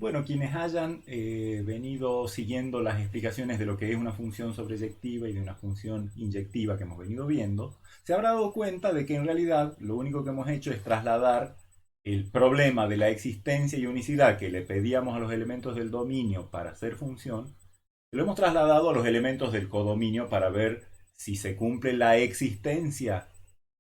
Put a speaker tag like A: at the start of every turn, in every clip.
A: Bueno, quienes hayan venido siguiendo las explicaciones de lo que es una función sobreyectiva y de una función inyectiva que hemos venido viendo, se habrá dado cuenta de que en realidad lo único que hemos hecho es trasladar el problema de la existencia y unicidad que le pedíamos a los elementos del dominio para hacer función, lo hemos trasladado a los elementos del codominio para ver si se cumple la existencia,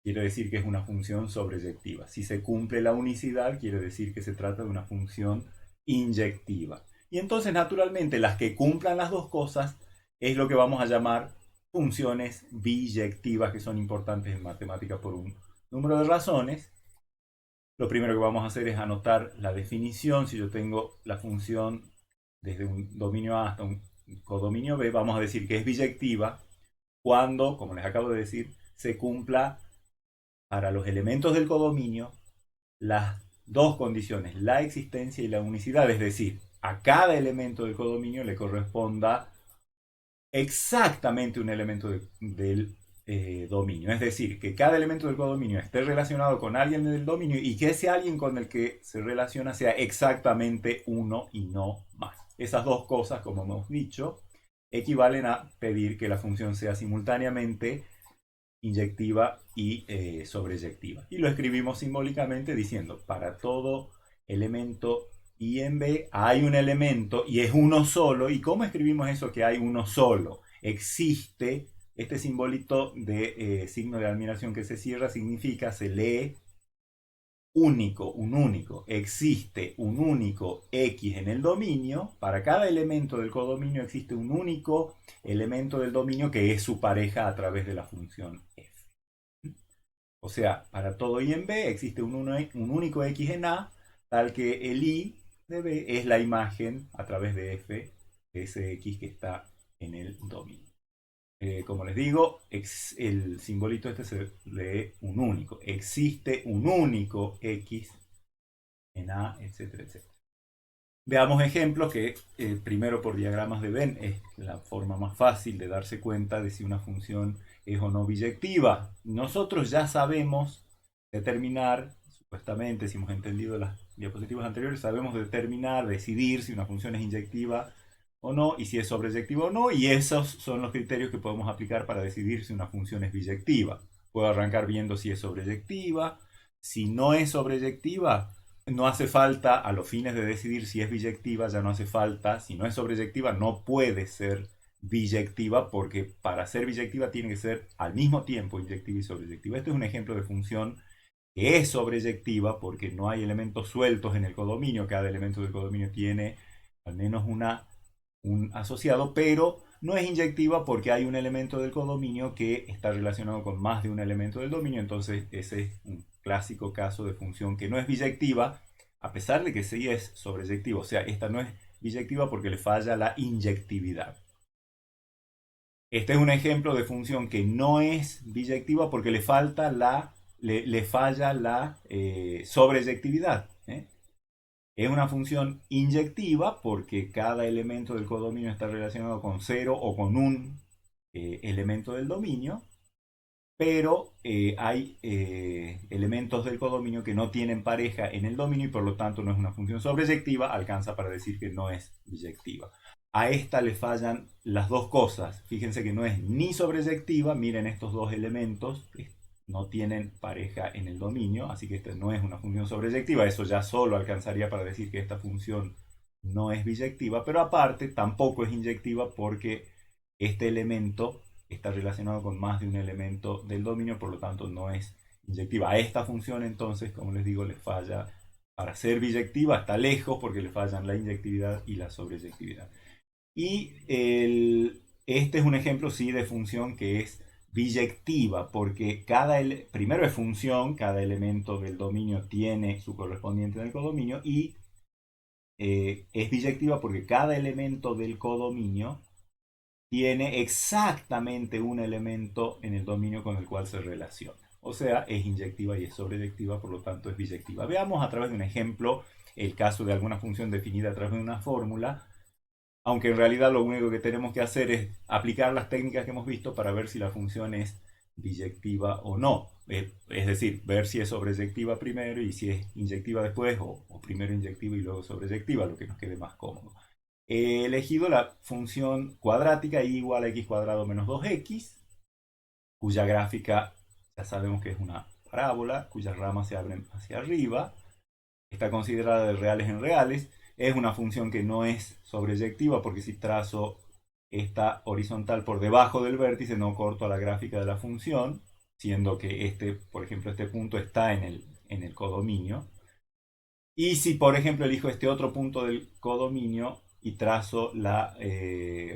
A: quiere decir que es una función sobreyectiva. Si se cumple la unicidad, quiere decir que se trata de una función inyectiva. Y entonces, naturalmente, las que cumplan las dos cosas es lo que vamos a llamar funciones biyectivas, que son importantes en matemática por un número de razones. Lo primero que vamos a hacer es anotar la definición. Si yo tengo la función desde un dominio A hasta un codominio B, vamos a decir que es biyectiva cuando, como les acabo de decir, se cumpla para los elementos del codominio las dos condiciones, la existencia y la unicidad, es decir, a cada elemento del codominio le corresponda exactamente un elemento del dominio, es decir, que cada elemento del codominio esté relacionado con alguien del dominio y que ese alguien con el que se relaciona sea exactamente uno y no más. Esas dos cosas, como hemos dicho, equivalen a pedir que la función sea simultáneamente inyectiva y sobreyectiva. Y lo escribimos simbólicamente diciendo, para todo elemento I en B hay un elemento y es uno solo. ¿Y cómo escribimos eso que hay uno solo? Existe este simbolito de signo de admiración que se cierra, significa, se lee único, un único, existe un único X en el dominio, para cada elemento del codominio existe un único elemento del dominio que es su pareja a través de la función f. O sea, para todo I en B existe un único X en A, tal que el I de B es la imagen a través de f de ese X que está en el dominio. Como les digo, el simbolito este se lee un único. Existe un único X en A, etcétera, etcétera. Veamos ejemplos que primero por diagramas de Venn es la forma más fácil de darse cuenta de si una función es o no biyectiva. Nosotros ya sabemos determinar, supuestamente, si hemos entendido las diapositivas anteriores, sabemos determinar, decidir si una función es inyectiva o no y si es sobreyectiva o no, y esos son los criterios que podemos aplicar para decidir si una función es biyectiva. Puedo arrancar viendo si es sobreyectiva. Si no es sobreyectiva, no hace falta, a los fines de decidir si es biyectiva, ya no hace falta, si no es sobreyectiva, no puede ser biyectiva, porque para ser biyectiva tiene que ser al mismo tiempo inyectiva y sobreyectiva. Este es un ejemplo de función que es sobreyectiva porque no hay elementos sueltos en el codominio, cada elemento del codominio tiene al menos un asociado, pero no es inyectiva porque hay un elemento del codominio que está relacionado con más de un elemento del dominio, entonces ese es un clásico caso de función que no es biyectiva, a pesar de que sí es sobreyectiva, o sea, esta no es biyectiva porque le falla la inyectividad. Este es un ejemplo de función que no es biyectiva porque le falla la sobreyectividad. Es una función inyectiva porque cada elemento del codominio está relacionado con cero o con un elemento del dominio, pero hay elementos del codominio que no tienen pareja en el dominio y por lo tanto no es una función sobreyectiva, alcanza para decir que no es biyectiva. A esta le fallan las dos cosas. Fíjense que no es ni sobreyectiva, miren estos dos elementos, no tienen pareja en el dominio, así que esta no es una función sobreyectiva, eso ya solo alcanzaría para decir que esta función no es biyectiva, pero aparte tampoco es inyectiva porque este elemento está relacionado con más de un elemento del dominio, por lo tanto no es inyectiva. A esta función entonces, como les digo, le falla, para ser biyectiva está lejos porque le fallan la inyectividad y la sobreyectividad. Y este es un ejemplo, sí, de función que es biyectiva, porque primero es función, cada elemento del dominio tiene su correspondiente en el codominio, y es biyectiva porque cada elemento del codominio tiene exactamente un elemento en el dominio con el cual se relaciona. O sea, es inyectiva y es sobreyectiva, por lo tanto es biyectiva. Veamos a través de un ejemplo el caso de alguna función definida a través de una fórmula, aunque en realidad lo único que tenemos que hacer es aplicar las técnicas que hemos visto para ver si la función es biyectiva o no. Es decir, ver si es sobreyectiva primero y si es inyectiva después, o primero inyectiva y luego sobreyectiva, lo que nos quede más cómodo. He elegido la función cuadrática y igual a x cuadrado menos 2x, cuya gráfica ya sabemos que es una parábola, cuyas ramas se abren hacia arriba. Está considerada de reales en reales. Es una función que no es sobreyectiva porque si trazo esta horizontal por debajo del vértice no corto a la gráfica de la función, siendo que por ejemplo, este punto está en el codominio. Y si, por ejemplo, elijo este otro punto del codominio y trazo la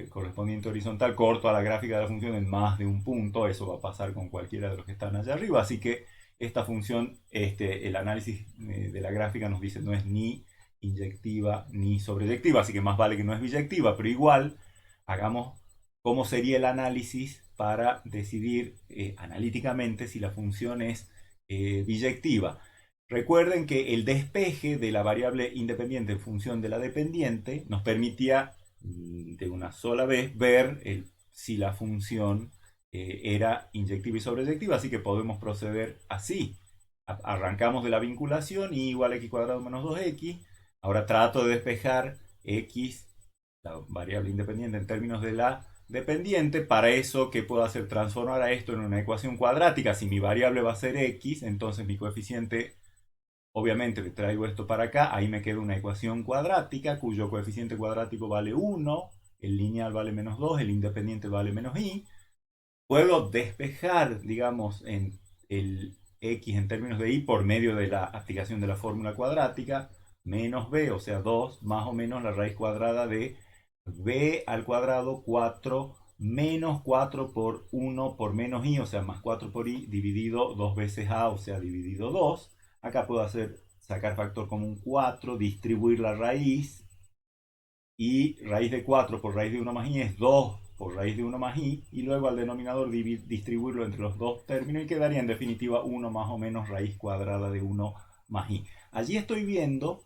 A: correspondiente horizontal, corto a la gráfica de la función en más de un punto, eso va a pasar con cualquiera de los que están allá arriba. Así que esta función, el análisis de la gráfica nos dice no es ni inyectiva ni sobreyectiva, así que más vale que no es biyectiva, pero igual hagamos cómo sería el análisis para decidir analíticamente si la función es biyectiva. Recuerden que el despeje de la variable independiente en función de la dependiente nos permitía de una sola vez ver si la función era inyectiva y sobreyectiva, así que podemos proceder así. Arrancamos de la vinculación y igual a x cuadrado menos 2x. Ahora trato de despejar x, la variable independiente, en términos de la dependiente. Para eso, ¿qué puedo hacer? Transformar a esto en una ecuación cuadrática. Si mi variable va a ser x, entonces mi coeficiente, obviamente le traigo esto para acá, ahí me queda una ecuación cuadrática cuyo coeficiente cuadrático vale 1, el lineal vale menos 2, el independiente vale menos i. Puedo despejar, digamos, en el x en términos de i por medio de la aplicación de la fórmula cuadrática, menos b, o sea 2, más o menos la raíz cuadrada de b al cuadrado 4 menos 4 por 1 por menos i, o sea, más 4 por i, dividido 2 veces a, o sea, dividido 2. Acá puedo sacar factor común 4, distribuir la raíz, y raíz de 4 por raíz de 1 más i es 2 por raíz de 1 más i, y luego al denominador distribuirlo entre los dos términos y quedaría en definitiva 1 más o menos raíz cuadrada de 1 más i. Allí estoy viendo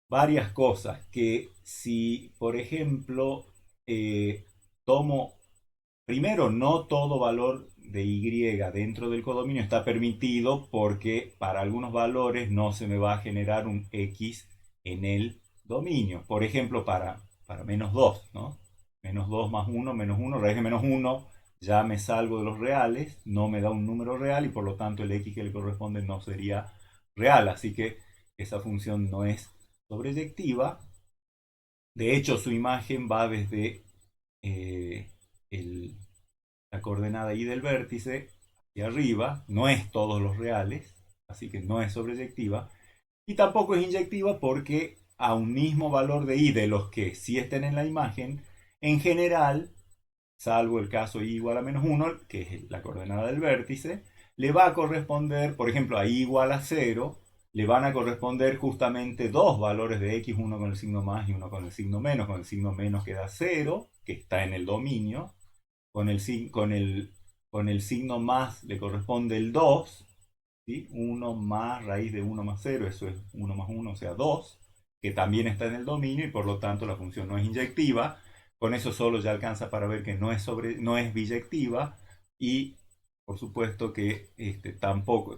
A: varias cosas, que si por ejemplo tomo primero, no todo valor de y dentro del codominio está permitido porque para algunos valores no se me va a generar un x en el dominio. Por ejemplo, para menos 2, ¿no? Menos 2 más 1, menos 1, raíz de menos 1, ya me salgo de los reales, no me da un número real y por lo tanto el x que le corresponde no sería real. Así que esa función no es sobreyectiva. De hecho, su imagen va desde el la coordenada y del vértice hacia arriba, no es todos los reales, así que no es sobreyectiva, y tampoco es inyectiva porque a un mismo valor de i de los que sí estén en la imagen, en general, salvo el caso i igual a menos 1, que es la coordenada del vértice, le va a corresponder, por ejemplo, a i igual a 0, le van a corresponder justamente dos valores de x, uno con el signo más y uno con el signo menos. Con el signo menos queda 0, que está en el dominio, con el signo más le corresponde el 2, ¿sí? 1 más raíz de 1 más 0, eso es 1 más 1, o sea 2, que también está en el dominio y por lo tanto la función no es inyectiva. Con eso solo ya alcanza para ver que no es biyectiva, y por supuesto que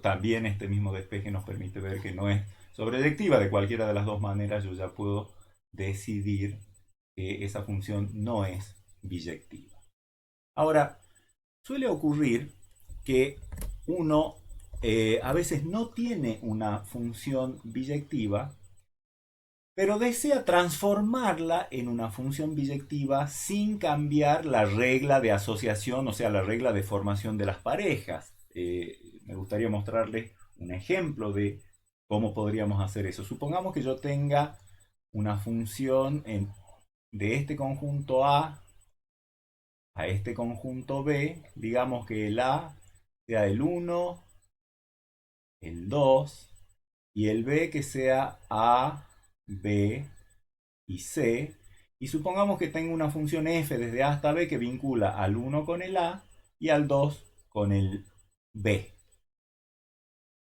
A: también este mismo despeje nos permite ver que no es sobreyectiva. De cualquiera de las dos maneras yo ya puedo decidir que esa función no es biyectiva. Ahora, suele ocurrir que uno a veces no tiene una función biyectiva, pero desea transformarla en una función biyectiva sin cambiar la regla de asociación, o sea, la regla de formación de las parejas. Me gustaría mostrarles un ejemplo de cómo podríamos hacer eso. Supongamos que yo tenga una función de este conjunto a este conjunto B, digamos que el A sea el 1, el 2, y el B que sea A, B y C. Y supongamos que tengo una función f desde A hasta B que vincula al 1 con el A y al 2 con el B.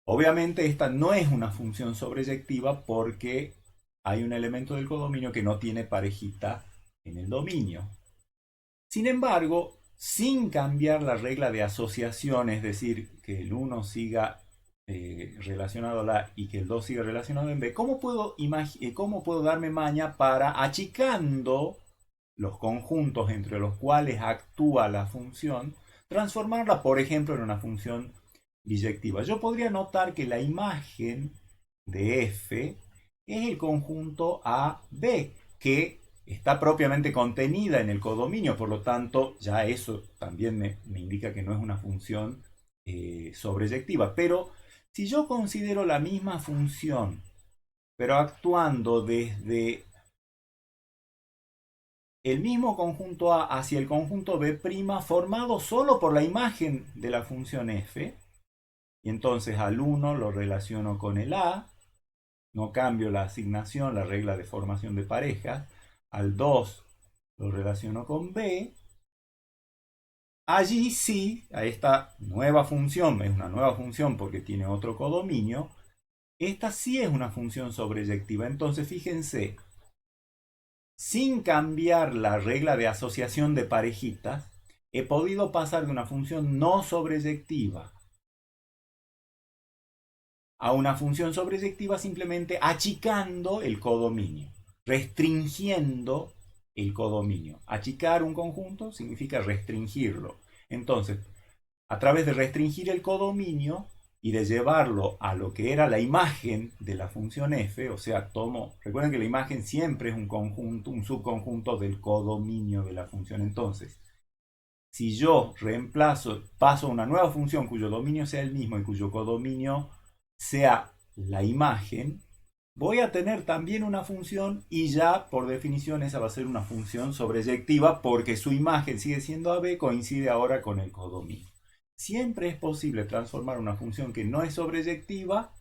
A: Obviamente esta no es una función sobreyectiva porque hay un elemento del codominio que no tiene parejita en el dominio. Sin embargo, sin cambiar la regla de asociación, es decir, que el 1 siga relacionado a la A y que el 2 siga relacionado en B, ¿cómo puedo darme maña para, achicando los conjuntos entre los cuales actúa la función, transformarla, por ejemplo, en una función biyectiva? Yo podría notar que la imagen de f es el conjunto AB, que está propiamente contenida en el codominio, por lo tanto, ya eso también me indica que no es una función sobreyectiva. Pero si yo considero la misma función, pero actuando desde el mismo conjunto A hacia el conjunto B', formado solo por la imagen de la función f, y entonces al 1 lo relaciono con el A, no cambio la asignación, la regla de formación de parejas, al 2 lo relaciono con B, allí sí, a esta nueva función, es una nueva función porque tiene otro codominio, esta sí es una función sobreyectiva. Entonces fíjense, sin cambiar la regla de asociación de parejitas, he podido pasar de una función no sobreyectiva a una función sobreyectiva simplemente achicando el codominio, restringiendo el codominio. Achicar un conjunto significa restringirlo. Entonces, a través de restringir el codominio y de llevarlo a lo que era la imagen de la función f, o sea, recuerden que la imagen siempre es un conjunto, un subconjunto del codominio de la función. Entonces, si yo paso a una nueva función cuyo dominio sea el mismo y cuyo codominio sea la imagen, voy a tener también una función, y ya por definición esa va a ser una función sobreyectiva porque su imagen sigue siendo AB, coincide ahora con el codominio. Siempre es posible transformar una función que no es sobreyectiva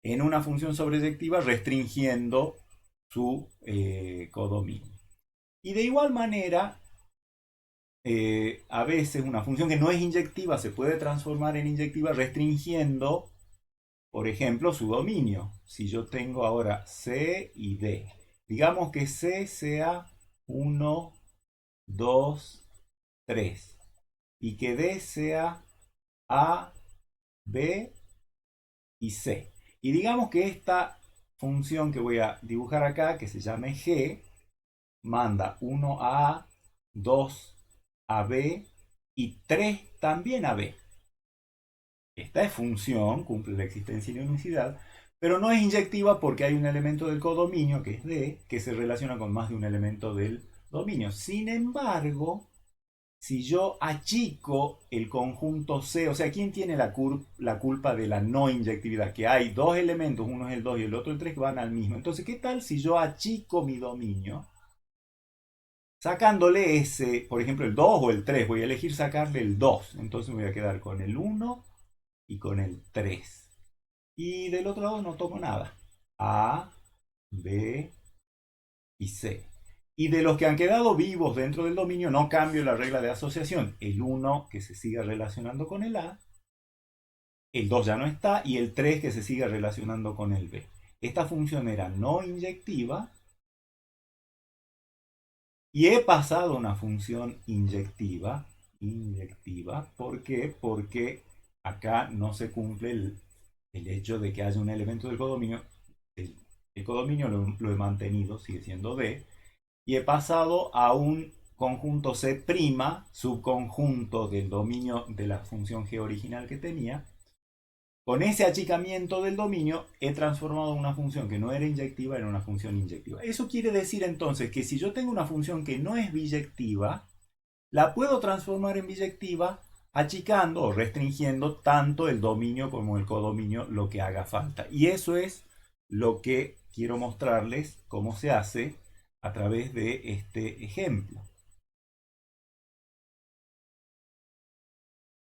A: en una función sobreyectiva restringiendo su codominio. Y de igual manera, a veces una función que no es inyectiva se puede transformar en inyectiva restringiendo, por ejemplo, su dominio. Si yo tengo ahora C y D, digamos que C sea 1, 2, 3 y que D sea A, B y C. Y digamos que esta función que voy a dibujar acá, que se llame G, manda 1 a A, 2 a B y 3 también a B. Esta es función, cumple la existencia y la unicidad, pero no es inyectiva porque hay un elemento del codominio, que es D, que se relaciona con más de un elemento del dominio. Sin embargo, si yo achico el conjunto C, o sea, ¿quién tiene la culpa de la no inyectividad? Que hay dos elementos, uno es el 2 y el otro el 3, que van al mismo. Entonces, ¿qué tal si yo achico mi dominio? Sacándole ese, por ejemplo, el 2 o el 3, voy a elegir sacarle el 2. Entonces me voy a quedar con el 1 y con el 3. Y del otro lado no tomo nada. A, B y C. Y de los que han quedado vivos dentro del dominio no cambio la regla de asociación. El 1 que se siga relacionando con el A, el 2 ya no está, y el 3 que se siga relacionando con el B. Esta función era no inyectiva y he pasado a una función inyectiva. ¿Por qué? Porque acá no se cumple el hecho de que haya un elemento del codominio. El codominio lo he mantenido, sigue siendo D, y he pasado a un conjunto C', subconjunto del dominio de la función G original que tenía. Con ese achicamiento del dominio he transformado una función que no era inyectiva en una función inyectiva. Eso quiere decir entonces que si yo tengo una función que no es biyectiva, la puedo transformar en biyectiva achicando o restringiendo tanto el dominio como el codominio, lo que haga falta. Y eso es lo que quiero mostrarles cómo se hace a través de este ejemplo.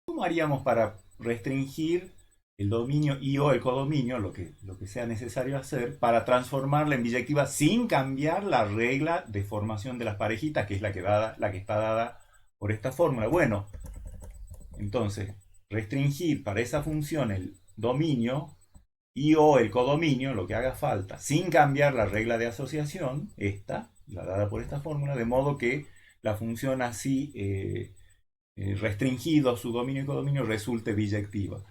A: ¿Cómo haríamos para restringir el dominio y o el codominio, lo que sea necesario hacer, para transformarla en biyectiva sin cambiar la regla de formación de las parejitas, que es la que está dada por esta fórmula? Bueno, entonces, restringir para esa función el dominio y o el codominio, lo que haga falta, sin cambiar la regla de asociación, esta, la dada por esta fórmula, de modo que la función así restringido su dominio y codominio resulte biyectiva.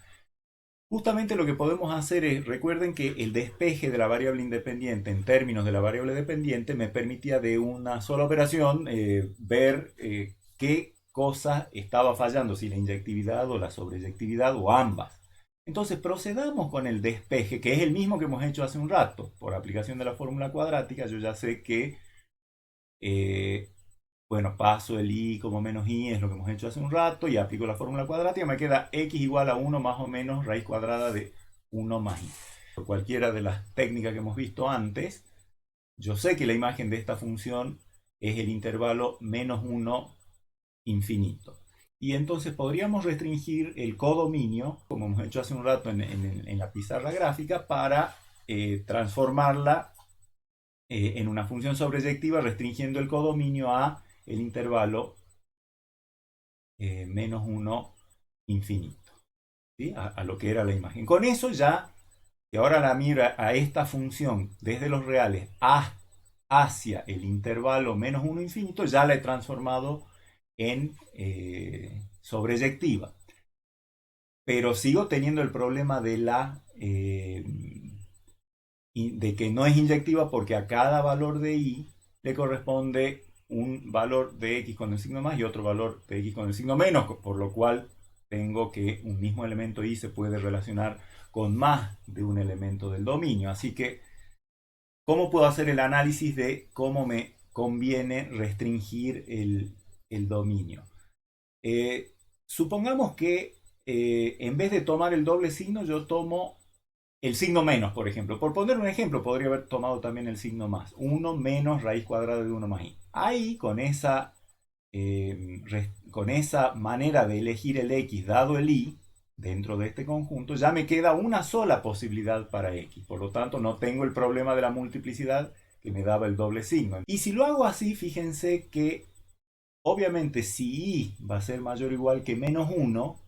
A: Justamente lo que podemos hacer es, recuerden que el despeje de la variable independiente en términos de la variable dependiente me permitía de una sola operación ver qué cosa estaba fallando, si la inyectividad o la sobreyectividad o ambas. Entonces procedamos con el despeje, que es el mismo que hemos hecho hace un rato. Por aplicación de la fórmula cuadrática, yo ya sé que bueno, paso el i como menos i, es lo que hemos hecho hace un rato, y aplico la fórmula cuadrática, me queda x igual a 1 más o menos raíz cuadrada de 1 más i. Por cualquiera de las técnicas que hemos visto antes, yo sé que la imagen de esta función es el intervalo menos 1 infinito. Y entonces podríamos restringir el codominio, como hemos hecho hace un rato en la pizarra gráfica, para transformarla en una función sobreyectiva, restringiendo el codominio a el intervalo menos 1 infinito, ¿sí? A lo que era la imagen. Con eso ya, que ahora la mira a esta función desde los reales hacia el intervalo menos 1 infinito, ya la he transformado en sobreyectiva. Pero sigo teniendo el problema de de que no es inyectiva, porque a cada valor de i le corresponde un valor de x con el signo más y otro valor de x con el signo menos, por lo cual tengo que un mismo elemento i se puede relacionar con más de un elemento del dominio. Así que, ¿cómo puedo hacer el análisis de cómo me conviene restringir el dominio? Supongamos que en vez de tomar el doble signo, yo tomo el signo menos, por ejemplo. Por poner un ejemplo, podría haber tomado también el signo más. 1 menos raíz cuadrada de 1 más i. Ahí, con esa manera de elegir el x dado el i, dentro de este conjunto, ya me queda una sola posibilidad para x. Por lo tanto, no tengo el problema de la multiplicidad que me daba el doble signo. Y si lo hago así, fíjense que, obviamente, si i va a ser mayor o igual que menos 1,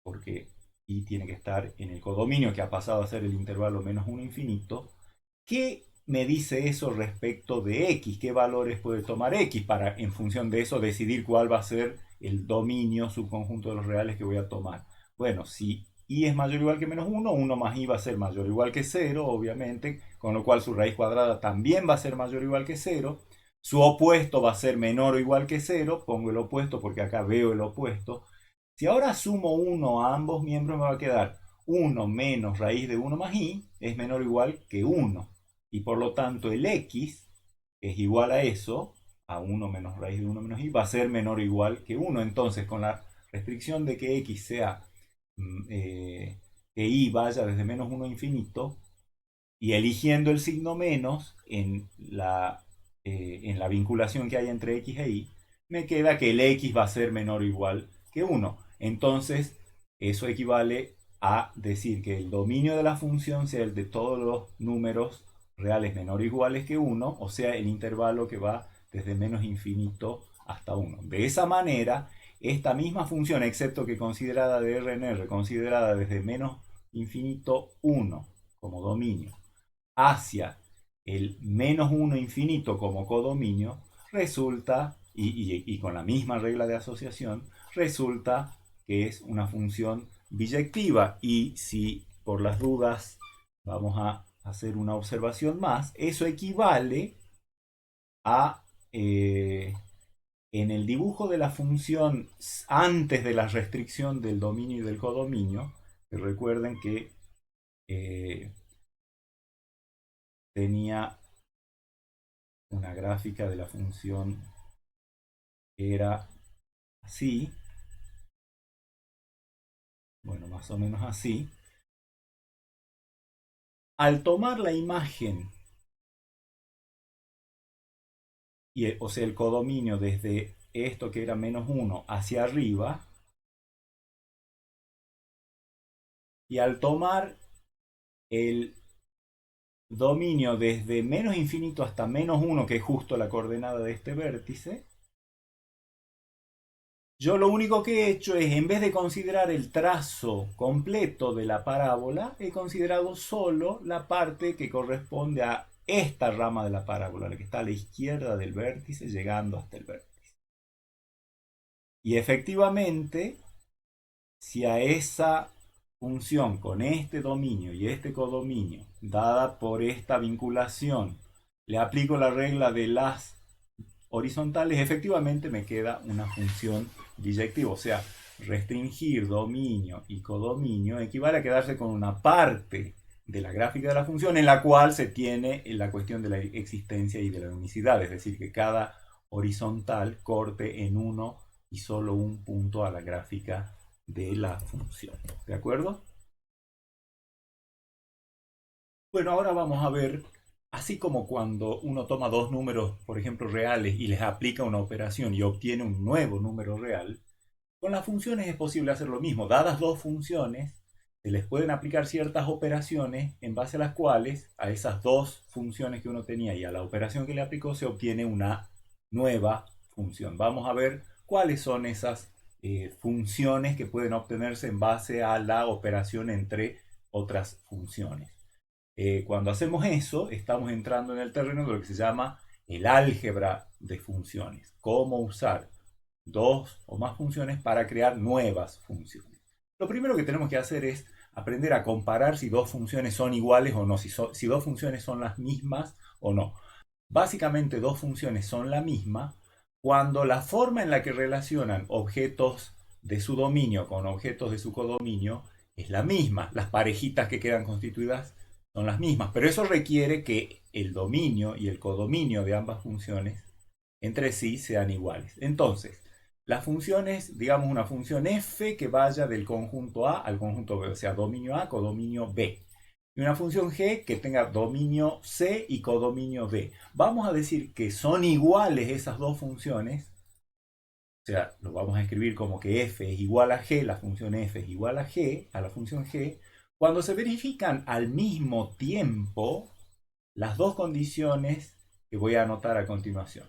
A: porque y tiene que estar en el codominio que ha pasado a ser el intervalo menos 1 infinito, ¿qué me dice eso respecto de x? ¿Qué valores puede tomar x para, en función de eso, decidir cuál va a ser el dominio subconjunto de los reales que voy a tomar? Bueno, si i es mayor o igual que menos 1, 1 más i va a ser mayor o igual que 0, obviamente, con lo cual su raíz cuadrada también va a ser mayor o igual que 0. Su opuesto va a ser menor o igual que 0, pongo el opuesto porque acá veo el opuesto. Si ahora sumo 1 a ambos miembros, me va a quedar 1 menos raíz de 1 más i es menor o igual que 1. Y por lo tanto el x es igual a eso, a 1 menos raíz de 1 menos i, va a ser menor o igual que 1. Entonces, con la restricción de que x sea, que i vaya desde menos 1 a infinito, y eligiendo el signo menos en la vinculación que hay entre x e y, me queda que el x va a ser menor o igual que 1. Entonces, eso equivale a decir que el dominio de la función sea el de todos los números reales menor o iguales que 1, o sea, el intervalo que va desde menos infinito hasta 1. De esa manera, esta misma función, excepto que considerada de R en R, considerada desde menos infinito 1 como dominio, hacia el menos 1 infinito como codominio, resulta, y con la misma regla de asociación, resulta que es una función biyectiva. Y si por las dudas vamos a hacer una observación más, eso equivale a, en el dibujo de la función antes de la restricción del dominio y del codominio, que recuerden que tenía una gráfica de la función que era así, bueno, más o menos así. Al tomar la imagen, o sea, el codominio desde esto que era menos 1 hacia arriba, y al tomar el dominio desde menos infinito hasta menos 1, que es justo la coordenada de este vértice, yo lo único que he hecho es, en vez de considerar el trazo completo de la parábola, he considerado solo la parte que corresponde a esta rama de la parábola, la que está a la izquierda del vértice, llegando hasta el vértice. Y efectivamente, si a esa función con este dominio y este codominio, dada por esta vinculación, le aplico la regla de las horizontales, efectivamente me queda una función biyectiva. O sea, restringir dominio y codominio equivale a quedarse con una parte de la gráfica de la función en la cual se tiene la cuestión de la existencia y de la unicidad, es decir, que cada horizontal corte en uno y solo un punto a la gráfica de la función. ¿De acuerdo? Bueno, ahora vamos a ver, así como cuando uno toma dos números, por ejemplo, reales y les aplica una operación y obtiene un nuevo número real, con las funciones es posible hacer lo mismo. Dadas dos funciones, se les pueden aplicar ciertas operaciones en base a las cuales a esas dos funciones que uno tenía y a la operación que le aplicó se obtiene una nueva función. Vamos a ver cuáles son esas funciones que pueden obtenerse en base a la operación entre otras funciones. Cuando hacemos eso, estamos entrando en el terreno de lo que se llama el álgebra de funciones. Cómo usar dos o más funciones para crear nuevas funciones. Lo primero que tenemos que hacer es aprender a comparar si dos funciones son iguales o no, si dos funciones son las mismas o no. Básicamente dos funciones son la misma cuando la forma en la que relacionan objetos de su dominio con objetos de su codominio es la misma. Las parejitas que quedan constituidas son las mismas, pero eso requiere que el dominio y el codominio de ambas funciones entre sí sean iguales. Entonces, la función es, digamos, una función f que vaya del conjunto A al conjunto B, o sea, dominio A, codominio B. Y una función g que tenga dominio C y codominio B. Vamos a decir que son iguales esas dos funciones, o sea, lo vamos a escribir como que f es igual a g, la función f es igual a g, a la función g, cuando se verifican al mismo tiempo las dos condiciones que voy a anotar a continuación.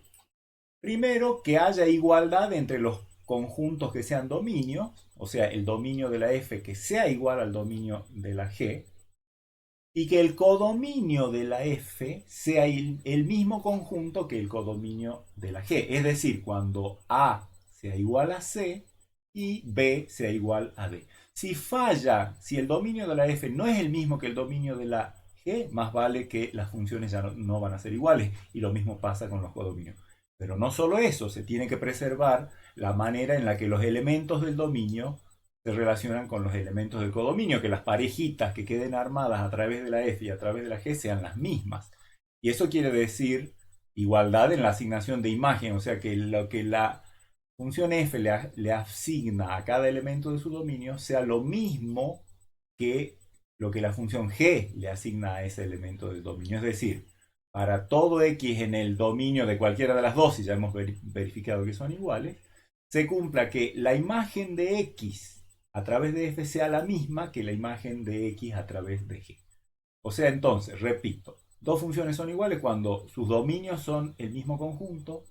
A: Primero, que haya igualdad entre los conjuntos que sean dominios, o sea, el dominio de la f que sea igual al dominio de la g, y que el codominio de la f sea el mismo conjunto que el codominio de la g. Es decir, cuando A sea igual a C y B sea igual a D. Si falla, si el dominio de la f no es el mismo que el dominio de la g, más vale que las funciones ya no van a ser iguales. Y lo mismo pasa con los codominios. Pero no solo eso, se tiene que preservar la manera en la que los elementos del dominio se relacionan con los elementos del codominio, que las parejitas que queden armadas a través de la f y a través de la g sean las mismas. Y eso quiere decir igualdad en la asignación de imagen, o sea que lo que la función f le asigna a cada elemento de su dominio sea lo mismo que lo que la función g le asigna a ese elemento del dominio. Es decir, para todo x en el dominio de cualquiera de las dos, y ya hemos verificado que son iguales, se cumpla que la imagen de x a través de f sea la misma que la imagen de x a través de g. O sea, entonces, repito, dos funciones son iguales cuando sus dominios son el mismo conjunto,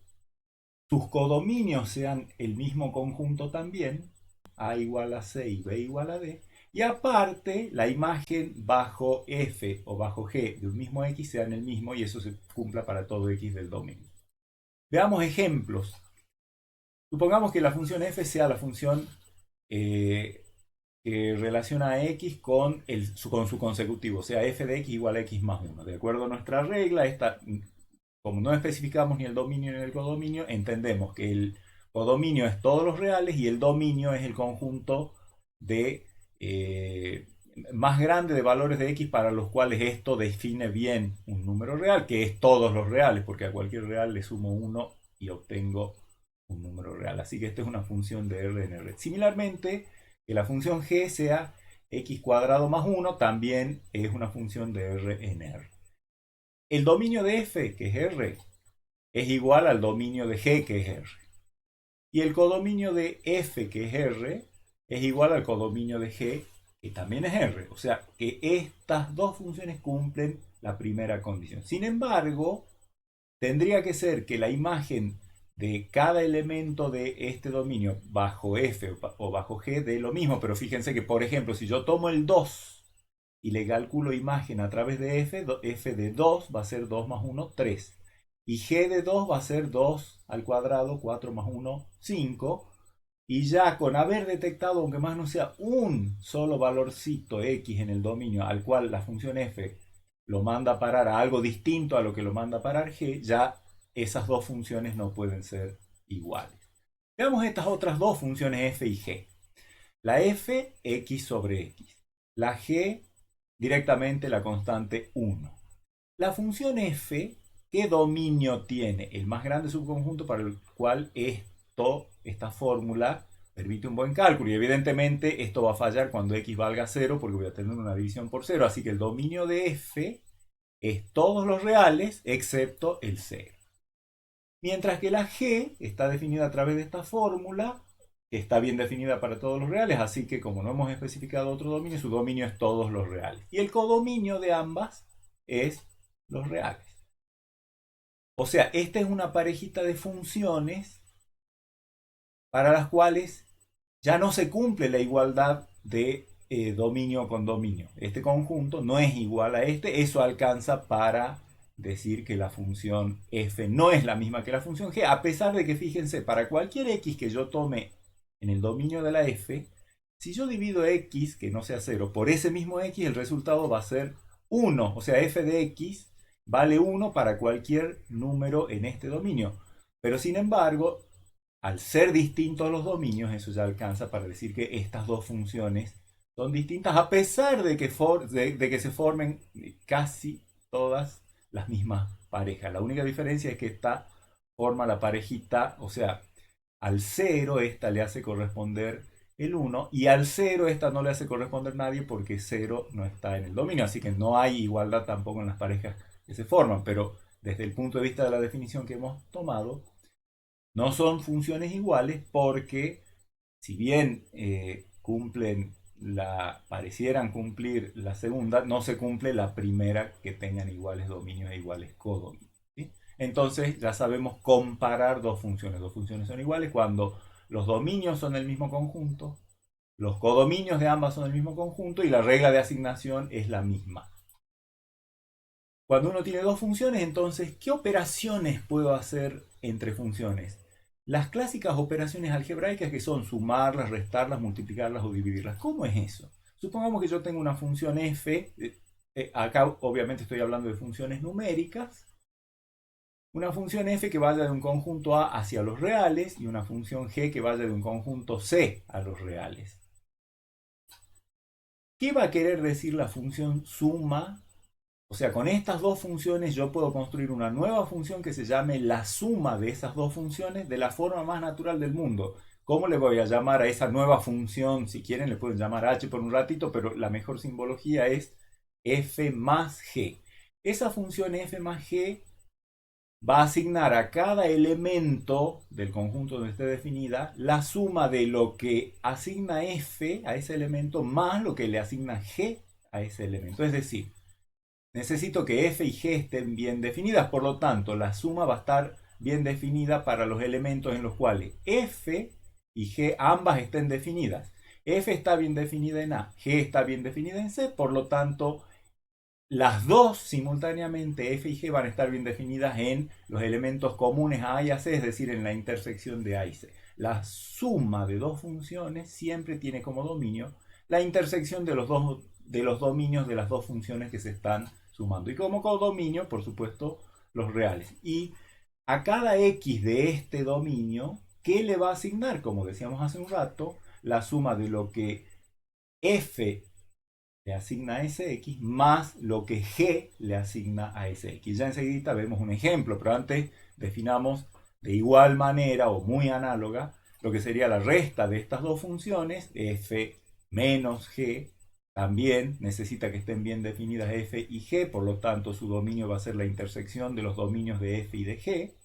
A: sus codominios sean el mismo conjunto también, a igual a c y b igual a d, y aparte la imagen bajo f o bajo g de un mismo x sean el mismo y eso se cumpla para todo x del dominio. Veamos ejemplos. Supongamos que la función f sea la función que relaciona a x con su consecutivo, o sea, f de x igual a x más 1. De acuerdo a nuestra regla, como no especificamos ni el dominio ni el codominio, entendemos que el codominio es todos los reales y el dominio es el conjunto de más grande de valores de x para los cuales esto define bien un número real, que es todos los reales, porque a cualquier real le sumo 1 y obtengo un número real. Así que esta es una función de R en R. Similarmente, que la función g sea x cuadrado más 1 también es una función de R en R. El dominio de f, que es R, es igual al dominio de g, que es R. Y el codominio de f, que es R, es igual al codominio de g, que también es R. O sea, que estas dos funciones cumplen la primera condición. Sin embargo, tendría que ser que la imagen de cada elemento de este dominio bajo f o bajo g dé lo mismo. Pero fíjense que, por ejemplo, si yo tomo el 2 y le calculo imagen a través de f, f de 2 va a ser 2 más 1, 3. Y g de 2 va a ser 2 al cuadrado, 4 más 1, 5. Y ya con haber detectado, aunque más no sea un solo valorcito x en el dominio al cual la función f lo manda a parar a algo distinto a lo que lo manda a parar g, ya esas dos funciones no pueden ser iguales. Veamos estas otras dos funciones f y g. La f, x sobre x. La g, directamente la constante 1. La función f, ¿qué dominio tiene? El más grande subconjunto para el cual esta fórmula permite un buen cálculo. Y evidentemente esto va a fallar cuando x valga 0 porque voy a tener una división por 0. Así que el dominio de f es todos los reales excepto el 0. Mientras que la g está definida a través de esta fórmula, que está bien definida para todos los reales, así que como no hemos especificado otro dominio, su dominio es todos los reales. Y el codominio de ambas es los reales. O sea, esta es una parejita de funciones para las cuales ya no se cumple la igualdad de dominio con dominio. Este conjunto no es igual a este, eso alcanza para decir que la función f no es la misma que la función g, a pesar de que, fíjense, para cualquier x que yo tome en el dominio de la f, si yo divido x, que no sea 0, por ese mismo x, el resultado va a ser 1. O sea, f de x vale 1 para cualquier número en este dominio. Pero sin embargo, al ser distintos los dominios, eso ya alcanza para decir que estas dos funciones son distintas, a pesar de que se formen casi todas las mismas parejas. La única diferencia es que esta forma la parejita, o sea, al 0 esta le hace corresponder el 1 y al 0 esta no le hace corresponder nadie porque 0 no está en el dominio, así que no hay igualdad tampoco en las parejas que se forman, pero desde el punto de vista de la definición que hemos tomado, no son funciones iguales porque si bien parecieran cumplir la segunda, no se cumple la primera, que tengan iguales dominios e iguales codominios. ¿Sí? Entonces ya sabemos comparar dos funciones. Dos funciones son iguales cuando los dominios son el mismo conjunto, los codominios de ambas son el mismo conjunto y la regla de asignación es la misma. Cuando uno tiene dos funciones, entonces, ¿qué operaciones puedo hacer entre funciones? Las clásicas operaciones algebraicas que son sumarlas, restarlas, multiplicarlas o dividirlas. ¿Cómo es eso? Supongamos que yo tengo una función f, acá obviamente estoy hablando de funciones numéricas, una función f que vaya de un conjunto A hacia los reales y una función g que vaya de un conjunto C a los reales. ¿Qué va a querer decir la función suma? O sea, con estas dos funciones yo puedo construir una nueva función que se llame la suma de esas dos funciones de la forma más natural del mundo. ¿Cómo le voy a llamar a esa nueva función? Si quieren le pueden llamar h por un ratito, pero la mejor simbología es f más g. Esa función f más g va a asignar a cada elemento del conjunto donde esté definida la suma de lo que asigna f a ese elemento más lo que le asigna g a ese elemento. Es decir, necesito que f y g estén bien definidas, por lo tanto la suma va a estar bien definida para los elementos en los cuales f y g ambas estén definidas. F está bien definida en A, g está bien definida en C, por lo tanto las dos simultáneamente, f y g, van a estar bien definidas en los elementos comunes a A y a C, es decir, en la intersección de A y C. La suma de dos funciones siempre tiene como dominio la intersección de los dominios de las dos funciones que se están sumando. Y como codominio, por supuesto, los reales. Y a cada x de este dominio, ¿qué le va a asignar? Como decíamos hace un rato, la suma de lo que f le asigna a ese x más lo que g le asigna a ese x. Ya enseguida vemos un ejemplo, pero antes definamos de igual manera o muy análoga lo que sería la resta de estas dos funciones, f menos g. También necesita que estén bien definidas f y g, por lo tanto su dominio va a ser la intersección de los dominios de f y de g,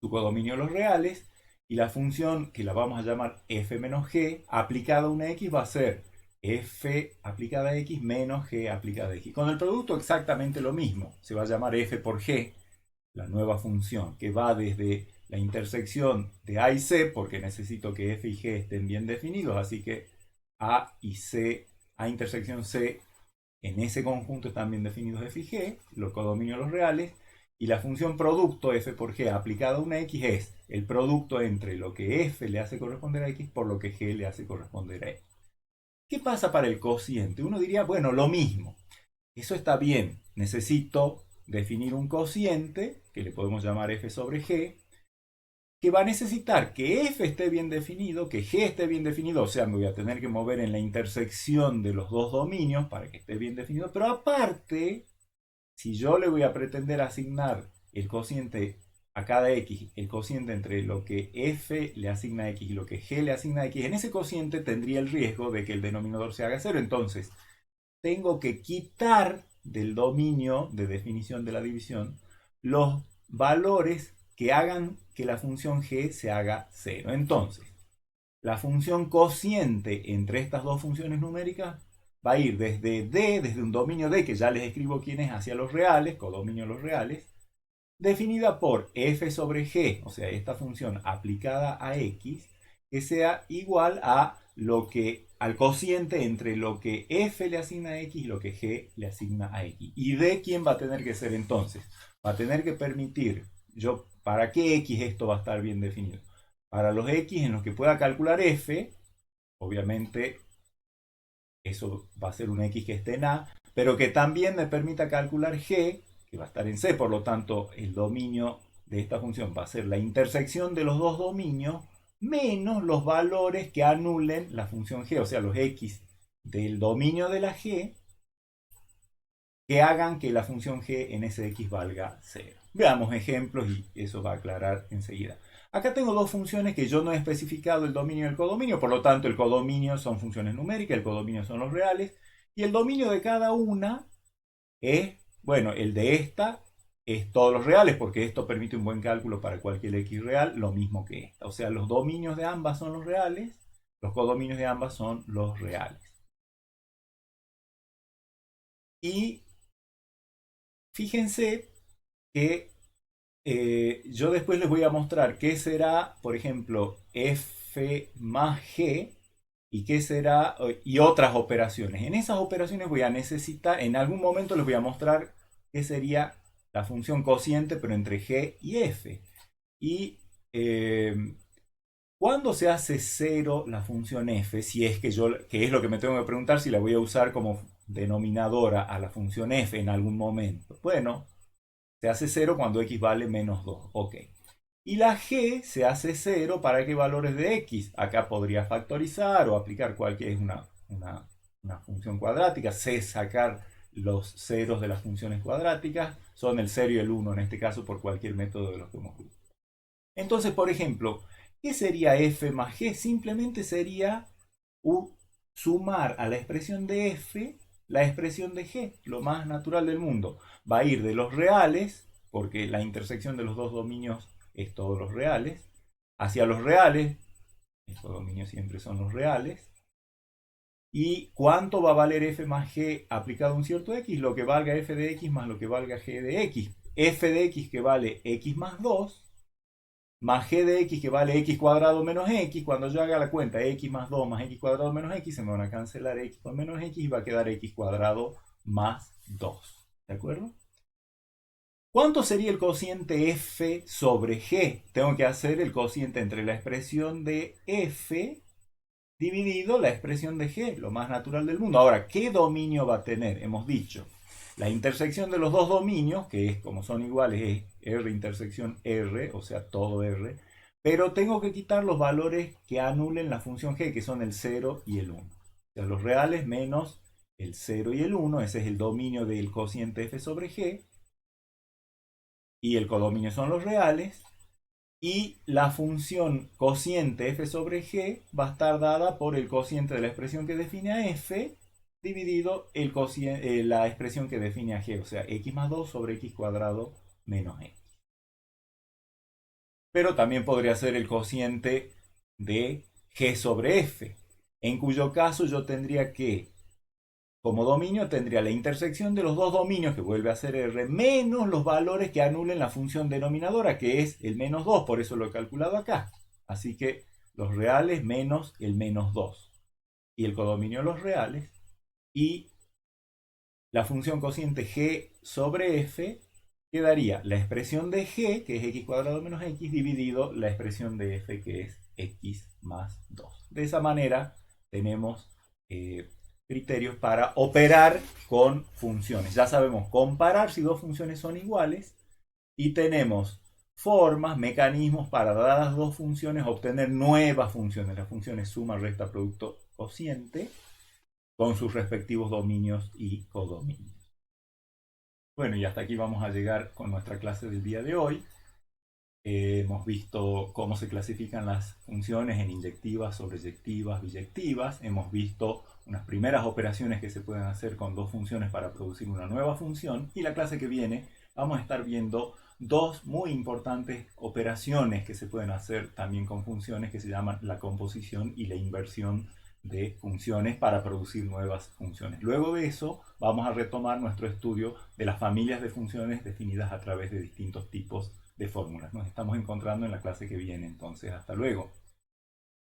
A: su codominio los reales, y la función que la vamos a llamar f menos g aplicada a una x va a ser f aplicada a x menos g aplicada a x. Con el producto exactamente lo mismo, se va a llamar f por g, la nueva función que va desde la intersección de A y C, porque necesito que f y g estén bien definidos, así que A y C, A intersección C, en ese conjunto están bien definidos f y g, los codominios los reales, Y la función producto f por g aplicada a una x es el producto entre lo que f le hace corresponder a x por lo que g le hace corresponder a x. ¿Qué pasa para el cociente? Uno diría, bueno, lo mismo. Eso está bien. Necesito definir un cociente, que le podemos llamar f sobre g, que va a necesitar que f esté bien definido, que g esté bien definido, o sea, me voy a tener que mover en la intersección de los dos dominios para que esté bien definido, pero aparte, si yo le voy a pretender asignar el cociente a cada x, el cociente entre lo que f le asigna a x y lo que g le asigna a x, en ese cociente tendría el riesgo de que el denominador se haga cero. Entonces, tengo que quitar del dominio de definición de la división los valores que hagan que la función g se haga cero. Entonces, la función cociente entre estas dos funciones numéricas va a ir desde d, desde un dominio d, que ya les escribo quién es, hacia los reales, codominio los reales, definida por f sobre g, o sea, esta función aplicada a x, que sea igual a al cociente entre lo que f le asigna a x y lo que g le asigna a x. ¿Y d quién va a tener que ser entonces? Va a tener que permitir, ¿para qué x esto va a estar bien definido? Para los x en los que pueda calcular f, obviamente eso va a ser un x que esté en A, pero que también me permita calcular g, que va a estar en C, por lo tanto el dominio de esta función va a ser la intersección de los dos dominios menos los valores que anulen la función g, o sea, los x del dominio de la g, que hagan que la función g en ese x valga 0. Veamos ejemplos y eso va a aclarar enseguida. Acá tengo dos funciones que yo no he especificado el dominio y el codominio, por lo tanto el codominio son funciones numéricas, el codominio son los reales, y el dominio de cada una es, bueno, el de esta es todos los reales, porque esto permite un buen cálculo para cualquier x real, lo mismo que esta. O sea, los dominios de ambas son los reales, los codominios de ambas son los reales. Y fíjense que yo después les voy a mostrar qué será, por ejemplo, f más g y qué será, y otras operaciones. En esas operaciones voy a necesitar, en algún momento les voy a mostrar qué sería la función cociente, pero entre g y f. Y cuando se hace cero la función f, si es que es lo que me tengo que preguntar, si la voy a usar como denominadora a la función f en algún momento. Bueno, se hace 0 cuando x vale menos 2. Ok. Y la g se hace 0 para qué valores de x. Acá podría factorizar o aplicar cualquier una función cuadrática. Sé sacar los ceros de las funciones cuadráticas. Son el 0 y el 1 en este caso por cualquier método de los que hemos visto. Entonces, por ejemplo, ¿qué sería f más g? Simplemente sería sumar a la expresión de f la expresión de g, lo más natural del mundo. Va a ir de los reales, porque la intersección de los dos dominios es todos los reales, hacia los reales, estos dominios siempre son los reales, y cuánto va a valer f más g aplicado a un cierto x, lo que valga f de x más lo que valga g de x. F de x que vale x más 2, más g de x que vale x cuadrado menos x, cuando yo haga la cuenta x más 2 más x cuadrado menos x, se me van a cancelar x con menos x y va a quedar x cuadrado más 2. ¿De acuerdo? ¿Cuánto sería el cociente f sobre g? Tengo que hacer el cociente entre la expresión de f dividido la expresión de g, lo más natural del mundo. Ahora, ¿qué dominio va a tener? Hemos dicho, la intersección de los dos dominios, que es como son iguales, es R intersección R, o sea, todo R, pero tengo que quitar los valores que anulen la función g, que son el 0 y el 1. O sea, los reales menos el 0 y el 1, ese es el dominio del cociente f sobre g, y el codominio son los reales, y la función cociente f sobre g va a estar dada por el cociente de la expresión que define a f dividido la expresión que define a g, o sea, x más 2 sobre x cuadrado menos x. Pero también podría ser el cociente de g sobre f, en cuyo caso yo tendría que, como dominio, tendría la intersección de los dos dominios, que vuelve a ser r, menos los valores que anulen la función denominadora, que es el menos 2, por eso lo he calculado acá. Así que los reales menos el menos 2. Y el codominio los reales. Y la función cociente g sobre f quedaría la expresión de g, que es x cuadrado menos x, dividido la expresión de f, que es x más 2. De esa manera tenemos criterios para operar con funciones. Ya sabemos comparar si dos funciones son iguales y tenemos formas, mecanismos para, dadas dos funciones, obtener nuevas funciones. Las funciones suma, resta, producto, cociente, con sus respectivos dominios y codominios. Bueno, y hasta aquí vamos a llegar con nuestra clase del día de hoy. Hemos visto cómo se clasifican las funciones en inyectivas, sobreyectivas, biyectivas. Hemos visto unas primeras operaciones que se pueden hacer con dos funciones para producir una nueva función. Y la clase que viene vamos a estar viendo dos muy importantes operaciones que se pueden hacer también con funciones, que se llaman la composición y la inversión de funciones para producir nuevas funciones. Luego de eso vamos a retomar nuestro estudio de las familias de funciones definidas a través de distintos tipos de fórmulas. Nos estamos encontrando en la clase que viene, entonces hasta luego.